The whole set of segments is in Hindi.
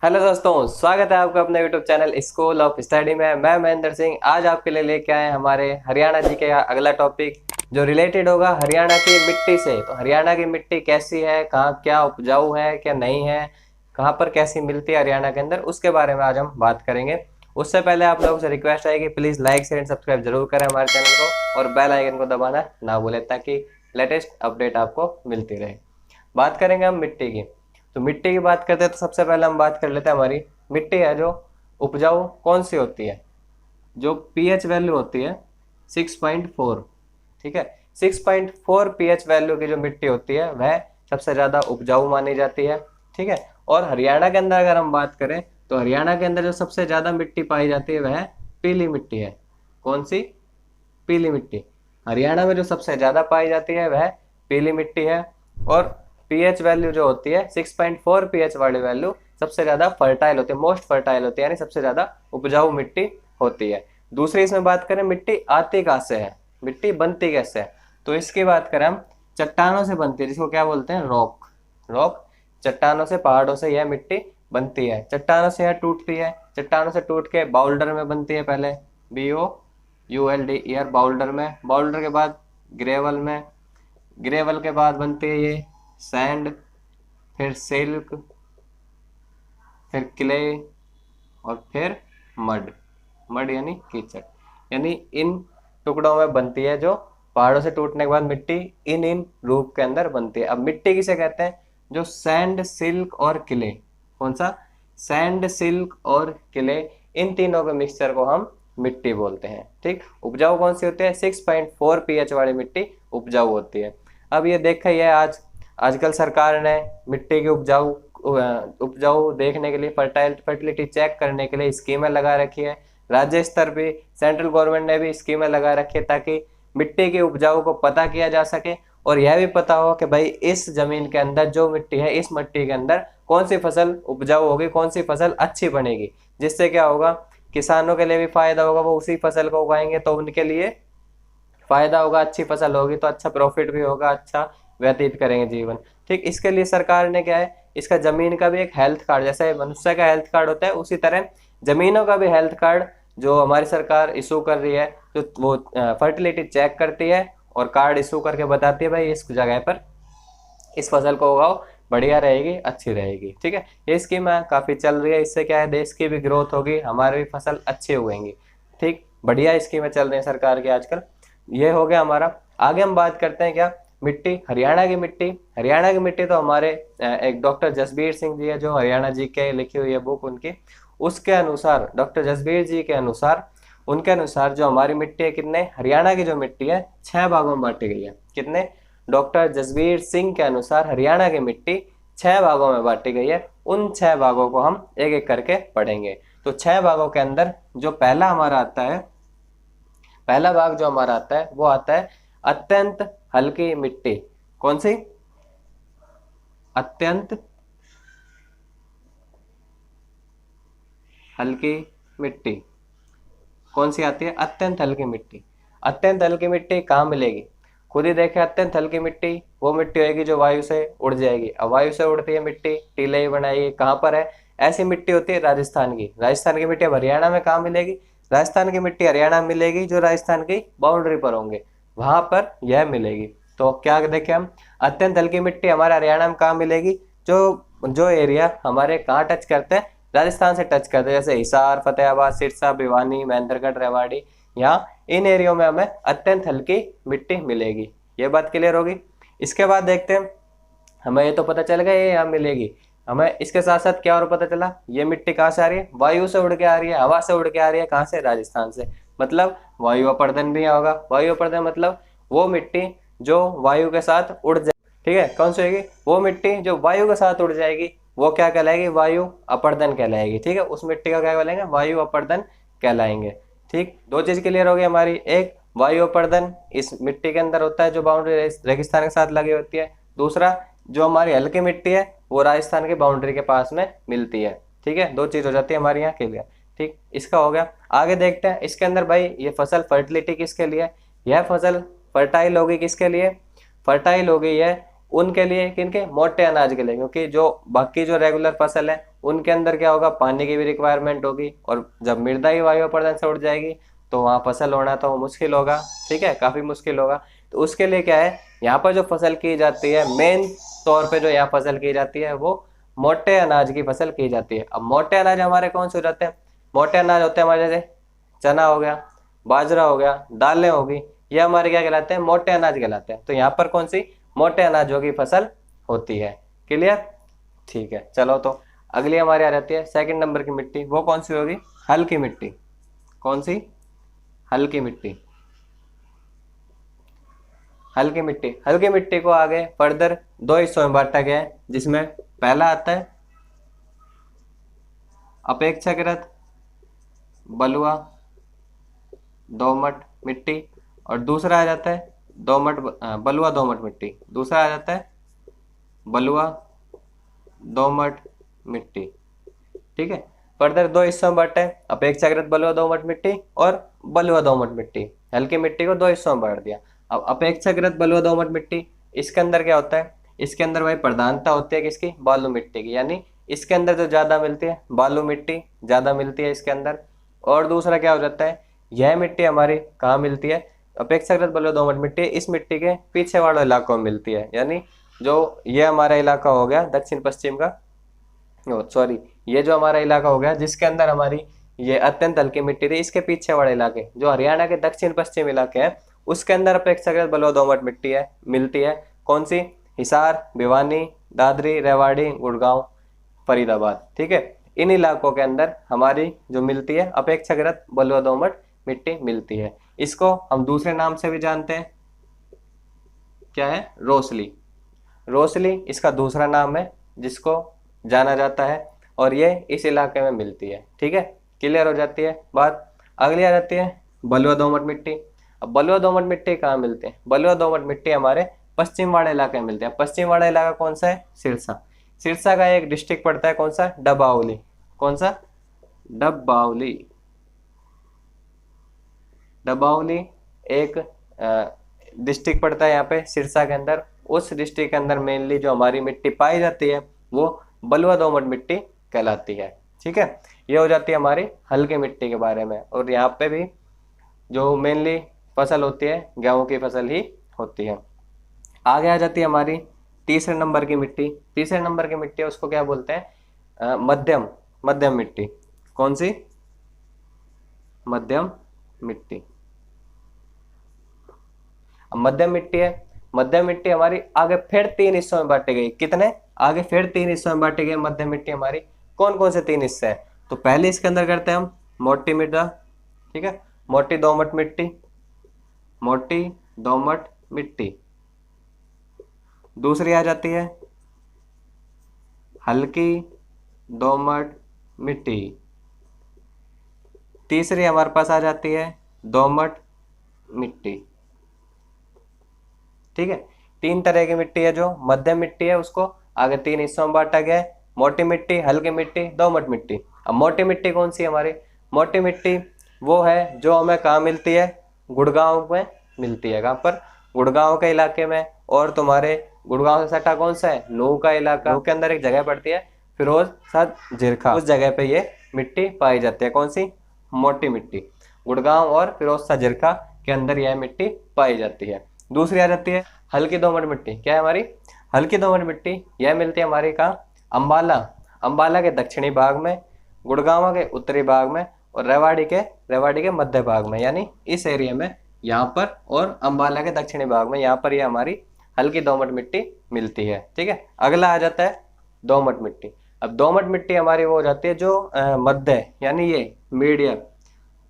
हेलो दोस्तों, स्वागत है आपका अपने YouTube channel school of study में। मैं महेंद्र सिंह आज आपके लिए लेके आए हमारे हरियाणा जी के अगला टॉपिक जो रिलेटेड होगा हरियाणा की मिट्टी से। तो हरियाणा की मिट्टी कैसी है, कहाँ क्या उपजाऊ है क्या नहीं है, कहाँ पर कैसी मिलती है हरियाणा के अंदर, उसके बारे में आज हम बात करेंगे। उससे पहले आप लोगों से रिक्वेस्ट है कि please like share and subscribe जरूर करें हमारे चैनल को और बेल आइकन को दबाना ना भूलें ताकि लेटेस्ट अपडेट आपको मिलती रहे। बात करेंगे हम मिट्टी की। तो मिट्टी की बात करते हैं तो सबसे पहले हम बात कर लेते हैं हमारी मिट्टी है जो उपजाऊ कौन सी होती है। जो पीएच वैल्यू होती है 6.4, ठीक है, 6.4 पीएच वैल्यू की जो मिट्टी होती है वह सबसे ज़्यादा उपजाऊ मानी जाती है। ठीक है, और हरियाणा के अंदर अगर हम बात करें तो हरियाणा के अंदर जो सबसे ज़्यादा मिट्टी पाई जाती है वह पीली मिट्टी है। कौन सी? पीली मिट्टी। हरियाणा में जो सबसे ज़्यादा पाई जाती है वह पीली मिट्टी है। और पीएच वैल्यू जो होती है 6.4 पीएच वाली वैल्यू सबसे ज़्यादा फर्टाइल होती है, मोस्ट फर्टाइल होती है, यानी सबसे ज़्यादा उपजाऊ मिट्टी होती है। दूसरी इसमें बात करें मिट्टी आती कहाँ से है, मिट्टी बनती कैसे है, तो इसकी बात करें हम चट्टानों से बनती है, जिसको क्या बोलते हैं? रॉक। रॉक, चट्टानों से, पहाड़ों से यह मिट्टी बनती है। चट्टानों से यह टूटती है, चट्टानों से टूट के बाउल्डर में बनती है, पहले BOULDER बाउल्डर में, बाउल्डर के बाद ग्रेवल में, ग्रेवल के बाद बनती है ये सैंड, फिर सिल्क, फिर क्ले और फिर मड। मड यानी कीचड़, यानी इन टुकड़ों में बनती है जो पहाड़ों से टूटने के बाद मिट्टी इन इन रूप के अंदर बनती है। अब मिट्टी किसे कहते हैं? जो सैंड, सिल्क और क्ले। कौन सा? सैंड, सिल्क और क्ले, इन तीनों के मिक्सचर को हम मिट्टी बोलते हैं। ठीक, उपजाऊ कौन सी होती है? 6.4 पीएच वाली मिट्टी उपजाऊ होती है। अब ये देखा ही है, आजकल सरकार ने मिट्टी की उपजाऊ देखने के लिए, फर्टिलिटी चेक करने के लिए स्कीमें लगा रखी है। राज्य स्तर पे सेंट्रल गवर्नमेंट ने भी स्कीमें लगा रखी है ताकि मिट्टी के उपजाऊ को पता किया जा सके और यह भी पता हो कि भाई इस जमीन के अंदर जो मिट्टी है, इस मिट्टी के अंदर कौन सी फसल उपजाऊ होगी, कौन सी फसल अच्छी बनेगी। जिससे क्या होगा, किसानों के लिए भी फायदा होगा, वो उसी फसल को उगाएंगे तो उनके लिए फायदा होगा, अच्छी फसल होगी तो अच्छा प्रॉफिट भी होगा, अच्छा व्यतीत करेंगे जीवन। ठीक, इसके लिए सरकार ने क्या है, इसका जमीन का भी एक हेल्थ कार्ड, जैसे मनुष्य का हेल्थ कार्ड होता है उसी तरह जमीनों का भी हेल्थ कार्ड जो हमारी सरकार इशू कर रही है, जो वो फर्टिलिटी चेक करती है और कार्ड इशू करके बताती है भाई इस जगह पर इस फसल को उगाओ, बढ़िया रहेगी, अच्छी रहेगी। ठीक है, ये स्कीम काफ़ी चल रही है, इससे क्या है देश की भी ग्रोथ होगी, हमारी भी फसल अच्छी उगेंगी। ठीक, बढ़िया स्कीमें चल रही हैं सरकार की आजकल। ये हो गया हमारा। आगे हम बात करते हैं क्या, मिट्टी, हरियाणा की मिट्टी। हरियाणा की मिट्टी तो हमारे एक डॉक्टर जसबीर सिंह जी है जो हरियाणा जी के लिखी हुई है बुक उनकी, उसके अनुसार, डॉक्टर जसबीर जी के अनुसार, उनके अनुसार जो हमारी मिट्टी है, कितने, हरियाणा की जो मिट्टी है 6 भागों में बांटी गई है। कितने? डॉक्टर जसबीर सिंह के अनुसार हरियाणा की मिट्टी 6 भागों में बांटी गई है। उन 6 भागों को हम एक एक करके पढ़ेंगे। तो 6 भागों के अंदर जो पहला हमारा आता है, पहला भाग जो हमारा आता है वो आता है अत्यंत हल्की मिट्टी। कौन सी? अत्यंत हल्की मिट्टी। कौन सी आती है? अत्यंत हल्की मिट्टी। अत्यंत हल्की मिट्टी कहाँ मिलेगी? खुद ही देखे, अत्यंत हल्की मिट्टी वो मिट्टी होगी जो वायु से उड़ जाएगी। अब वायु से उड़ती है मिट्टी, टीले ही बनाएगी, कहाँ पर है? ऐसी मिट्टी होती है राजस्थान की। राजस्थान की मिट्टी अब हरियाणा में कहाँ मिलेगी? राजस्थान की मिट्टी हरियाणा में मिलेगी जो राजस्थान की बाउंड्री पर होंगे, वहां पर यह मिलेगी। तो क्या देखें हम, अत्यंत हल्की मिट्टी हमारे हरियाणा में कहाँ मिलेगी? जो जो एरिया हमारे कहाँ टच करते हैं, राजस्थान से टच करते हैं, जैसे हिसार, फतेहाबाद, सिरसा, भिवानी, महेंद्रगढ़, रेवाड़ी, यहाँ इन एरियो में हमें अत्यंत हल्की मिट्टी मिलेगी। ये बात क्लियर होगी। इसके बाद देखते हैं, हमें ये तो पता चल गया ये यहाँ मिलेगी, हमें इसके साथ साथ क्या और पता चला, ये मिट्टी कहाँ से आ रही है? वायु से उड़ के आ रही है, हवा से उड़ के आ रही है। कहाँ से? राजस्थान से। मतलब वायु अपर्दन भी होगा। वायु अपर्दन मतलब वो मिट्टी जो वायु के साथ उड़ जाए। ठीक है, कौन सी होगी? वो मिट्टी जो वायु के साथ उड़ जाएगी वो क्या कहलाएगी? वायु अपर्दन कहलाएगी। ठीक है, उस मिट्टी का क्या कहलाएंगे? वायु अपर्दन कहलाएंगे। ठीक, दो चीज क्लियर हो गई हमारी। एक, वायु अपर्दन इस मिट्टी के अंदर होता है जो बाउंड्री रेगिस्तान के साथ लगी होती है। दूसरा, जो हमारी हल्की मिट्टी है वो राजस्थान की बाउंड्री के पास में मिलती है। ठीक है, दो चीज हो जाती है हमारे यहाँ क्लियर। ठीक, इसका हो गया। आगे देखते हैं इसके अंदर भाई ये फसल फर्टिलिटी किसके लिए? यह फसल फर्टाइल होगी किसके लिए? फर्टाइल हो गई है उनके लिए, किनके? मोटे अनाज के लिए, क्योंकि जो बाकी जो रेगुलर फसल है उनके अंदर क्या होगा, पानी की भी रिक्वायरमेंट होगी, और जब मृदा ही वायु प्रदान से उड़ जाएगी तो वहाँ फसल होना तो मुश्किल होगा, ठीक है, काफ़ी मुश्किल होगा। तो उसके लिए क्या है, यहाँ पर जो फसल की जाती है मेन तौर पे जो यहाँ फसल की जाती है वो मोटे अनाज की फसल की जाती है। अब मोटे अनाज हमारे कौन से हो जाते हैं, मोटे अनाज होते हैं हमारे जैसे चना हो गया, बाजरा हो गया, दालें होगी, ये हमारे क्या कहलाते हैं, मोटे अनाज कहलाते हैं। तो यहाँ पर कौन सी मोटे अनाजों की फसल होती है। क्लियर, ठीक है। चलो तो अगली हमारी आ जाती है सेकंड नंबर की मिट्टी, वो कौन सी होगी, हल्की मिट्टी। कौन सी, हल्की मिट्टी। हल्की मिट्टी, हल्की मिट्टी को आगे फर्दर दो हिस्सों में बांटा गया है, जिसमें पहला आता है अपेक्षाकृत बलुआ दोमट मिट्टी, और दूसरा आ जाता है बलुआ दोमट मिट्टी। दूसरा आ जाता है बलुआ दोमट मिट्टी, ठीक है। फर्दर दो हिस्सों में बांटा है, अपेक्षाकृत बलुआ दोमट मिट्टी और बलुआ दोमट मिट्टी। हल्की मिट्टी को दो हिस्सों में बांट दिया। अब अपेक्षाकृत बलुआ दोमट मिट्टी, इसके अंदर क्या होता है, इसके अंदर वही प्रधानता होती है किसकी, बालू मिट्टी की, यानी इसके अंदर जो ज़्यादा मिलती है बालू मिट्टी ज़्यादा मिलती है इसके अंदर। और दूसरा क्या हो जाता है, यह मिट्टी हमारी कहाँ मिलती है, अपेक्षाकृत बलुआ दोमट मिट्टी इस मिट्टी के पीछे वाले इलाकों में मिलती है, यानी जो ये हमारा इलाका हो गया दक्षिण पश्चिम का, सॉरी ये जो हमारा इलाका हो गया जिसके अंदर हमारी ये अत्यंत हल्की मिट्टी थी, इसके पीछे वाले इलाके जो हरियाणा के दक्षिण पश्चिम इलाके हैं उसके अंदर अपेक्षाकृत बलुआ दोमट मिट्टी है मिलती है। कौन सी, हिसार, भिवानी, दादरी, रेवाड़ी, गुड़गांव, फरीदाबाद, ठीक है। इन इलाकों के अंदर हमारी जो मिलती है अपेक्षाकृत बलुआ दोमट मिट्टी मिलती है। इसको हम दूसरे नाम से भी जानते हैं, क्या है, रोसली। रोसली इसका दूसरा नाम है जिसको जाना जाता है, और ये इस इलाके में मिलती है, ठीक है। क्लियर हो जाती है बात। अगली आ जाती है बलुआ दोमट मिट्टी। अब बलुआ दोमट मिट्टी कहाँ मिलती है, बलुआ दोमट मिट्टी हमारे पश्चिम वाले इलाके में मिलते हैं। पश्चिम वाला इलाका कौन सा है, सिरसा। सिरसा का एक डिस्ट्रिक्ट पड़ता है कौन सा, डबाउली। कौन सा, डबाउली। डबाउली एक डिस्ट्रिक्ट पड़ता है यहाँ पे सिरसा के अंदर। उस डिस्ट्रिक्ट के अंदर मेनली जो हमारी मिट्टी पाई जाती है वो बलुआ दोमट मिट्टी कहलाती है, ठीक है। ये हो जाती है हमारी हल्की मिट्टी के बारे में। और यहाँ पे भी जो मेनली फसल होती है गेहूं की फसल ही होती है। आगे आ जाती है हमारी तीसरे नंबर की मिट्टी। तीसरे नंबर की मिट्टी उसको क्या बोलते हैं, मध्यम मध्यम मिट्टी। कौन सी, मध्यम मिट्टी। अब मध्यम मिट्टी है, मध्यम मिट्टी हमारी आगे फिर तीन हिस्सों में बांटी गई। कितने, आगे फिर तीन हिस्सों में बांटी गई मध्यम मिट्टी हमारी। कौन कौन से तीन हिस्से हैं, तो पहले इसके अंदर करते हैं हम मोटी मृदा, ठीक है, मोटी दोमट मिट्टी, मोटी दोमट मिट्टी। दूसरी आ जाती है हल्की दोमट मिट्टी। तीसरी हमारे पास आ जाती है दोमट मिट्टी, ठीक है। तीन तरह की मिट्टी है। जो मध्यम मिट्टी है उसको आगे तीन हिस्सों में बांटा गया है, मोटी मिट्टी, हल्की मिट्टी, दोमट मिट्टी। अब मोटी मिट्टी कौन सी है हमारी, मोटी मिट्टी वो है जो हमें कहाँ मिलती है, गुड़गांव में मिलती है। कहाँ पर, गुड़गांव के इलाके में। और तुम्हारे गुड़गांव से सटा कौन सा है, नूह का इलाका। नूह के अंदर एक जगह पड़ती है फिरोज शाह झिरखा, उस जगह पे ये मिट्टी पाई जाती है। कौन सी, मोटी मिट्टी। गुड़गांव और फिरोज शाह झिरखा के अंदर यह मिट्टी पाई जाती है। दूसरी आ जाती है हल्की दोमट मिट्टी। क्या है हमारी, हल्की दोमट मिट्टी यह मिलती है हमारी कहाँ, अंबाला, अंबाला के दक्षिणी भाग में, गुड़गांव के उत्तरी भाग में, और रेवाड़ी के मध्य भाग में, यानी इस एरिया में यहाँ पर, और अंबाला के दक्षिणी भाग में यहाँ पर ये हमारी हल्की दोमट मिट्टी मिलती है, ठीक है। अगला आ जाता है दोमट मिट्टी। अब दोमट मिट्टी हमारी वो हो जाती है जो मध्य, यानी ये मीडियम,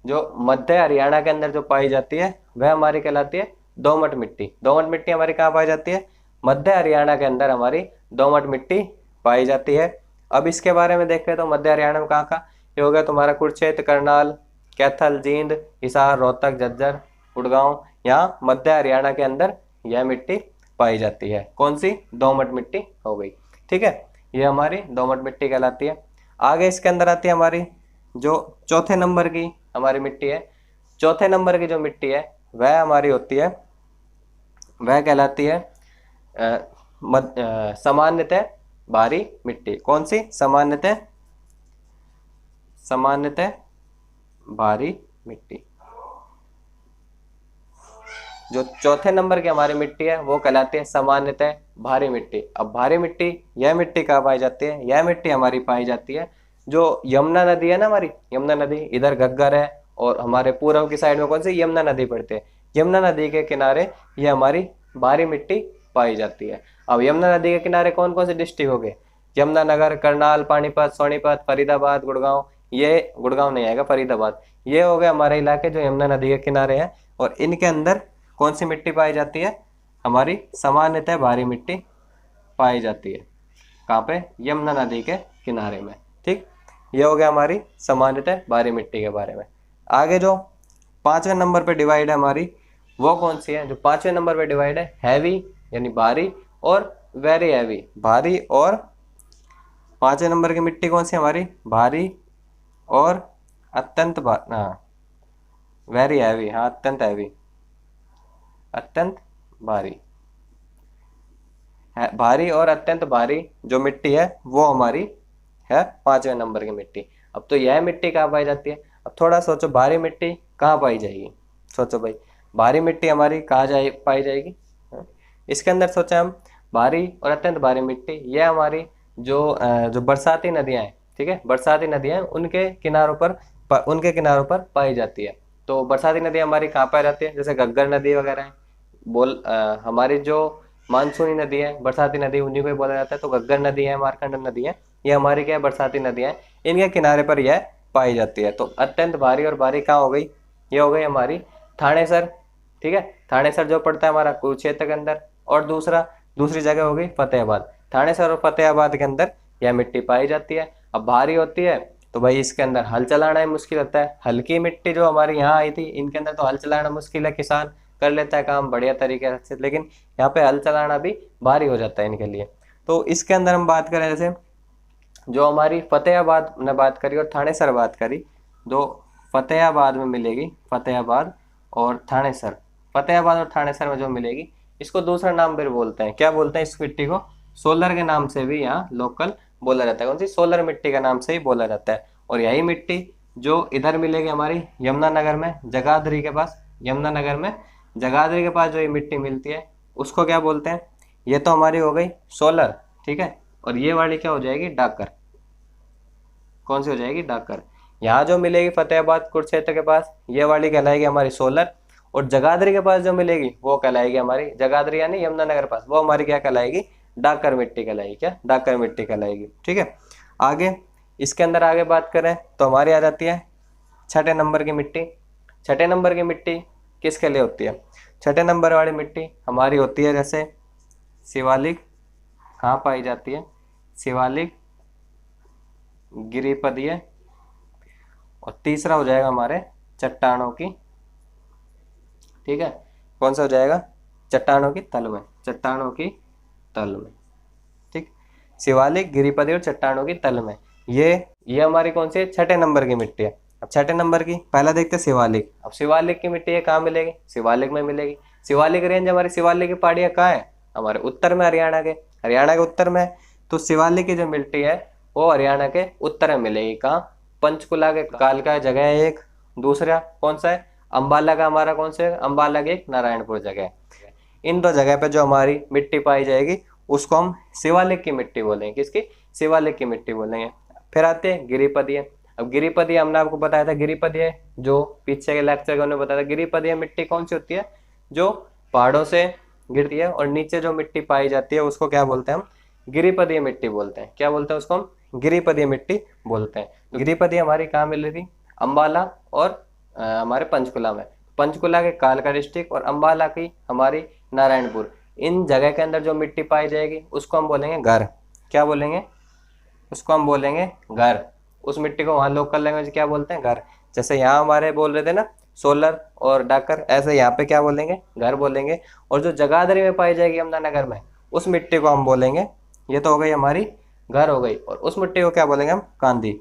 जो मध्य हरियाणा के अंदर जो पाई जाती है वह हमारी कहलाती है दोमट मिट्टी। दोमट मिट्टी हमारी कहाँ पाई जाती है, मध्य हरियाणा के अंदर हमारी दोमट मिट्टी पाई जाती है। अब इसके बारे में देखें तो मध्य हरियाणा में कहाँ ये हो गया तुम्हारा कुरुक्षेत्र, करनाल, कैथल, जींद, हिसार, रोहतक, झज्जर, गुड़गांव, यहाँ मध्य हरियाणा के अंदर यह मिट्टी पाई जाती है। कौन सी, दोमट मिट्टी हो गई, ठीक है। ये हमारी दोमट मिट्टी कहलाती है। आगे इसके अंदर आती है हमारी जो चौथे नंबर की हमारी मिट्टी है। चौथे नंबर की जो मिट्टी है वह हमारी होती है, वह कहलाती है सामान्यतः भारी मिट्टी। कौन सी, सामान्यतः सामान्यतः भारी मिट्टी। जो चौथे नंबर की हमारी मिट्टी है वो कहलाती है सामान्यतः भारी मिट्टी। अब भारी मिट्टी, यह मिट्टी कहाँ पाई जाती है? यह मिट्टी हमारी पाई जाती है जो यमुना नदी है ना, हमारी यमुना नदी, इधर घग्गर है और हमारे पूर्व की साइड में कौन सी यमुना नदी पड़ती है, यमुना नदी के किनारे ये हमारी भारी मिट्टी पाई जाती है। अब यमुना नदी के किनारे कौन कौन से डिस्ट्रिक्ट हो गए? यमुनानगर, करनाल, पानीपत, सोनीपत, फरीदाबाद, गुड़गांव, ये गुड़गांव नहीं आएगा, फरीदाबाद, ये हो गए हमारे इलाके जो यमुना नदी के किनारे हैं। और इनके अंदर कौन सी मिट्टी पाई जाती है? हमारी सामान्यतः भारी मिट्टी पाई जाती है। कहाँ पे? यमुना नदी के किनारे में। ठीक, ये हो गया हमारी सामान्यतः भारी मिट्टी के बारे में। आगे जो 5वें नंबर पे डिवाइड है हमारी, वो कौन सी है? जो 5वें नंबर पे डिवाइड है, हैवी यानी भारी और वेरी हैवी। भारी और 5वें नंबर की मिट्टी कौन सी हमारी? भारी और अत्यंत वेरी हैवी, हाँ अत्यंत हैवी, अत्यंत भारी है। भारी और अत्यंत भारी जो मिट्टी है वो हमारी है 5वें नंबर की मिट्टी। अब तो यह मिट्टी कहाँ पाई जाती है? अब थोड़ा सोचो, भारी मिट्टी कहाँ पाई जाएगी? सोचो भाई, भारी मिट्टी हमारी कहाँ पाई जाएगी? इसके अंदर सोचा हम, भारी और अत्यंत भारी मिट्टी यह हमारी जो बरसाती नदियाँ हैं, ठीक है, बरसाती नदियाँ उनके किनारों पर पाई जाती है। तो बरसाती नदी हमारी कहाँ पाई जाती है? जैसे घग्गर नदी वगैरह है। हमारी जो मानसूनी नदी है, बरसाती नदी, उन्हीं को ही बोला जाता है। तो घग्गर नदी है, मारकंडा नदी है, ये हमारी क्या है? बरसाती नदियाँ हैं, इनके किनारे पर यह पाई जाती है। तो अत्यंत भारी और भारी कहाँ हो गई? ये हो गई हमारी थानेसर। ठीक है, थानेसर जो पड़ता है हमारा कुरुक्षेत्र के अंदर। और दूसरी जगह हो गई फतेहाबाद। थानेसर और फतेहाबाद के अंदर यह मिट्टी पाई जाती है। अब भारी होती है तो भाई इसके अंदर हल चलाना ही मुश्किल होता है। हल्की मिट्टी जो हमारी यहाँ आई थी, इनके अंदर तो हल चलाना मुश्किल है, किसान कर लेता है काम बढ़िया तरीके से, लेकिन यहाँ पे हल चलाना भी भारी हो जाता है इनके लिए। तो इसके अंदर हम बात करें, जैसे जो हमारी फतेहाबाद ने बात करी और थानेसर बात करी, जो फतेहाबाद में मिलेगी, फतेहाबाद और थानेसर, फतेहाबाद और थानेसर में जो मिलेगी, इसको दूसरा नाम फिर बोलते हैं, क्या बोलते हैं इस मिट्टी को? सोलर के नाम से भी यहाँ लोकल बोला जाता है। कौन सी? सोलर मिट्टी के नाम से ही बोला जाता है। और यही मिट्टी जो इधर मिलेगी हमारी यमुनानगर में, जगाधरी के पास, यमुनानगर में जगाधरी के पास जो ये मिट्टी मिलती है उसको क्या बोलते हैं? ये तो हमारी हो गई सोलर, ठीक है, और ये वाली क्या हो जाएगी? डाकर। कौन सी हो जाएगी? डाकर। यहाँ जो मिलेगी फतेहाबाद कुरुक्षेत्र के पास, ये वाली कहलाएगी हमारी सोलर। और जगाधरी के पास जो मिलेगी वो कहलाएगी हमारी, जगाधरी यानी यमुनानगर के पास, वो हमारी क्या कहलाएगी? डाकर मिट्टी कहलाएगी। क्या? डाकर मिट्टी कहलाएगी। ठीक है, आगे इसके अंदर आगे बात करें तो हमारी आ जाती है 6ठे नंबर की मिट्टी। 6ठे नंबर की मिट्टी किसके लिए होती है? 6ठे नंबर वाली मिट्टी हमारी होती है जैसे शिवालिक। कहाँ पाई जाती है? शिवालिक, गिरिपदीय, और तीसरा हो जाएगा हमारे चट्टानों की। ठीक है, कौन सा हो जाएगा? चट्टानों की तल में, चट्टानों की तल में। ठीक, शिवालिक, गिरिपदीय और चट्टानों की तल में, ये हमारी कौन सी है? 6ठे नंबर की मिट्टी है। अब 6ठे नंबर की पहला देखते हैं शिवालिक। अब शिवालिक की मिट्टी कहाँ मिलेगी? शिवालिक में मिलेगी। शिवालिक रेंज हमारी, शिवालिक की पहाड़ियाँ कहाँ है? हमारे उत्तर में, हरियाणा के उत्तर में। तो शिवालिक की जो मिट्टी है वो हरियाणा के उत्तर में मिलेगी। कहाँ? पंचकुला के काल का जगह है एक। दूसरा कौन सा है? अम्बाला का हमारा कौन सा है? अम्बाला की एक नारायणपुर जगह है। इन दो जगह पे जो हमारी मिट्टी पाई जाएगी उसको हम शिवालिक की मिट्टी बोलेंगे। किसकी? शिवालिक की मिट्टी बोलेंगे। फिर आते हैं गिरिपदीय। अब गिरिपदीय हमने आपको बताया था, गिरिपदीय जो पीछे के लेक्चर में बताया था, गिरिपदीय मिट्टी कौन सी होती है? जो पहाड़ों से गिरती है और नीचे जो मिट्टी पाई जाती है उसको क्या बोलते हैं हम? गिरिपदीय मिट्टी बोलते हैं। क्या बोलते हैं उसको हम? गिरिपदीय मिट्टी बोलते हैं। तो गिरिपदीय हमारी कहाँ मिल रही थी? अम्बाला और हमारे पंचकुला में। पंचकुला के कालका डिस्ट्रिक्ट और अम्बाला की हमारी नारायणपुर, इन जगह के अंदर जो मिट्टी पाई जाएगी उसको हम बोलेंगे घर। क्या बोलेंगे? उसको हम बोलेंगे घर। उस मिट्टी को वहाँ लोकल लैंग्वेज क्या बोलते हैं? घर। जैसे यहाँ हमारे बोल रहे थे ना सोलर और डाकर, ऐसे यहाँ पे क्या बोलेंगे? घर बोलेंगे। और जो जगाधरी में पाई जाएगी यमुनानगर में, उस मिट्टी को हम बोलेंगे, ये तो हो गई हमारी घर हो गई, और उस मिट्टी को क्या बोलेंगे हम? कांदी।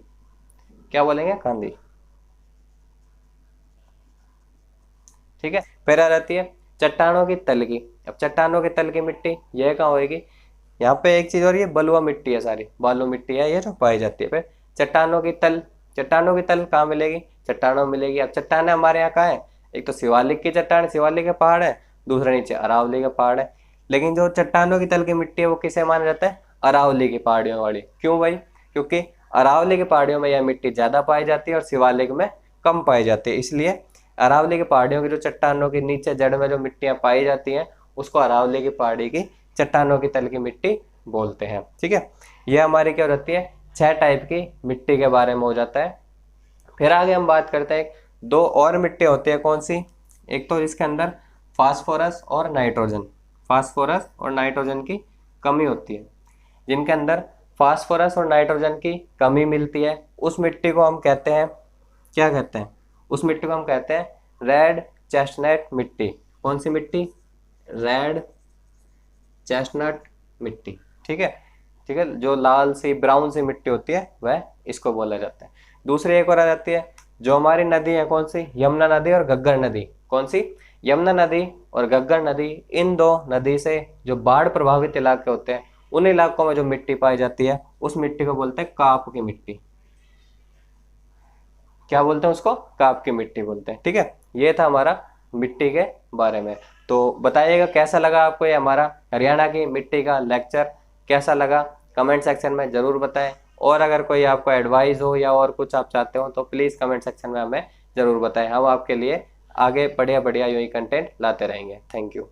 क्या बोलेंगे? कांदी। ठीक है, फिर आ जाती है चट्टानों की तल की। अब चट्टानों के तल की मिट्टी यह कहाँ होगी? यहाँ पे एक चीज और, ये बलुआ मिट्टी है, सारी बालू मिट्टी है ये जो पाई जाती है। फिर चट्टानों की तल, चट्टानों की तल कहाँ मिलेगी, चट्टानों मिलेगी। अब चट्टानें हमारे यहाँ कहाँ है, एक तो शिवालिक की चट्टान, शिवालिक के पहाड़ है, दूसरा नीचे अरावली का पहाड़ है। लेकिन जो चट्टानों की तल की मिट्टी है वो किसे माना जाता है, अरावली की पहाड़ियों वाली। क्यों भाई, क्योंकि अरावली की पहाड़ियों में यह मिट्टी ज्यादा पाई जाती है और शिवालिक में कम पाई जाती है, इसलिए अरावली की पहाड़ियों की जो चट्टानों के नीचे जड़ में जो मिट्टियां पाई जाती हैं उसको अरावली की पहाड़ी की चट्टानों की तल की मिट्टी बोलते हैं। ठीक है, यह हमारी क्या रहती है, 6 टाइप की मिट्टी के बारे में हो जाता है। फिर आगे हम बात करते हैं, 2 और मिट्टी होती है, कौन सी, एक तो इसके अंदर फास्फोरस और नाइट्रोजन, फास्फोरस और नाइट्रोजन की कमी होती है। जिनके अंदर फास्फोरस और नाइट्रोजन की कमी मिलती है उस मिट्टी को हम कहते हैं, क्या कहते हैं, उस मिट्टी को हम कहते हैं रेड चेस्टनट मिट्टी। कौन सी मिट्टी, रेड चेस्टनट मिट्टी। ठीक है, ठीक है, जो लाल सी ब्राउन सी मिट्टी होती है वह इसको बोला जाता है। दूसरी एक और आ जाती है, जो हमारी नदी है, कौन सी, यमुना नदी और घग्गर नदी। कौन सी, यमुना नदी और घग्गर नदी। इन 2 नदी से जो बाढ़ प्रभावित इलाके होते हैं उन इलाकों में जो मिट्टी पाई जाती है उस मिट्टी को बोलते हैं काप की मिट्टी। क्या बोलते हैं उसको, काप की मिट्टी बोलते हैं। ठीक है, ये था हमारा मिट्टी के बारे में। तो बताइएगा कैसा लगा आपको ये हमारा हरियाणा की मिट्टी का लेक्चर, कैसा लगा कमेंट सेक्शन में ज़रूर बताएं। और अगर कोई आपको एडवाइस हो या और कुछ आप चाहते हो तो प्लीज़ कमेंट सेक्शन में हमें ज़रूर बताएं। हम आपके लिए आगे बढ़िया बढ़िया यूँ ही कंटेंट लाते रहेंगे। Thank you.